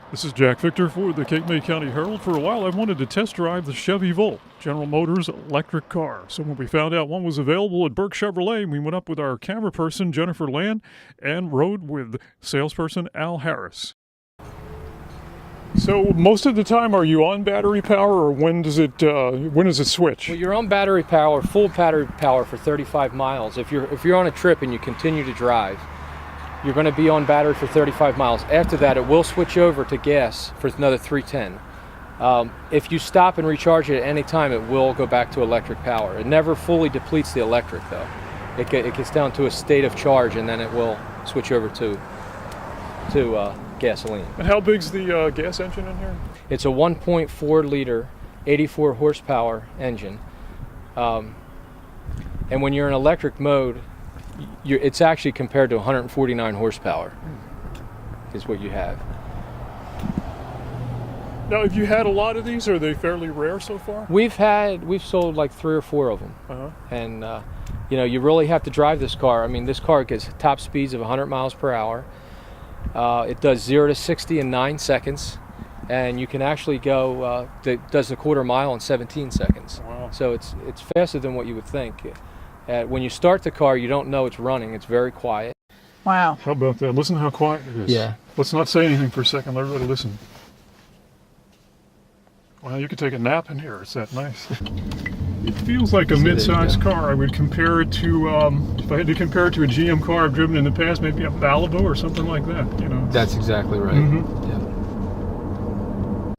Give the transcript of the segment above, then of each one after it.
This is Jack Victor for the Cape May County Herald. For a while, I wanted to test drive the Chevy Volt, General Motors electric car. So when we found out one was available at Burke Chevrolet, we went up with our camera person, Jennifer Land, and rode with salesperson Al Harris. So most of the time, are you on battery power, or when does it switch? Well, you're on battery power, full battery power for 35 miles. If you're on a trip and you continue to drive, you're going to be on battery for 35 miles. After that, it will switch over to gas for another 310. If you stop and recharge it at any time, it will go back to electric power. It never fully depletes the electric, though. It gets down to a state of charge, and then it will switch over to gasoline. And how big's the gas engine in here? It's a 1.4 liter, 84 horsepower engine. And when you're in electric mode, it's actually compared to 149 horsepower is what you have. Now, have you had a lot of these? Are they fairly rare so far? We've sold like 3 or 4 of them. And you really have to drive this car. I mean, this car gets top speeds of 100 miles per hour. It does 0 to 60 in 9 seconds, and you can actually go does the quarter mile in 17 seconds. Wow. So it's faster than what you would think. When you start the car, you don't know it's running. It's very quiet. Wow. How about that? Listen how quiet it is. Yeah. Let's not say anything for a second. Let everybody listen. Well, you could take a nap in here. It's that nice. It feels like a mid-sized car. I would compare it to, if I had to compare it to a GM car I've driven in the past, maybe a Malibu or something like that. You know. That's exactly right. Mm-hmm.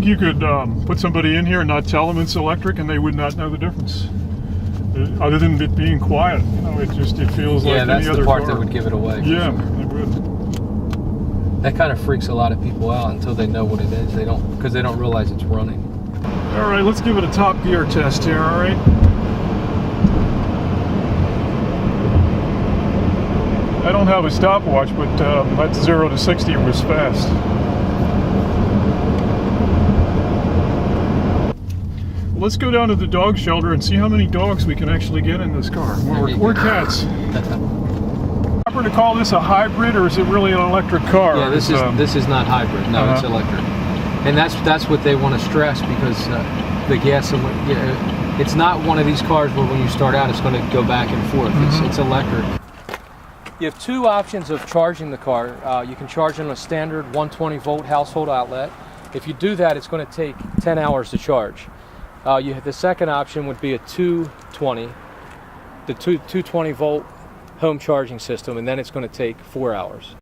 Yeah. You could put somebody in here and not tell them it's electric, and they would not know the difference. Other than it being quiet, it feels like any other car. Yeah, that's the part that would give it away. Yeah, it would. That kind of freaks a lot of people out until they know what it is. Because they don't realize it's running. All right, let's give it a top gear test here. All right. I don't have a stopwatch, but that 0 to 60 was fast. Let's go down to the dog shelter and see how many dogs we can actually get in this car. Or cats. Proper to call this a hybrid, or is it really an electric car? Yeah, this is not hybrid. No, it's electric. And that's what they want to stress, because the gas, it's not one of these cars where when you start out it's going to go back and forth. It's electric. You have 2 options of charging the car. You can charge on a standard 120 volt household outlet. If you do that, it's going to take 10 hours to charge. The second option would be a 220 volt home charging system, and then it's going to take 4 hours.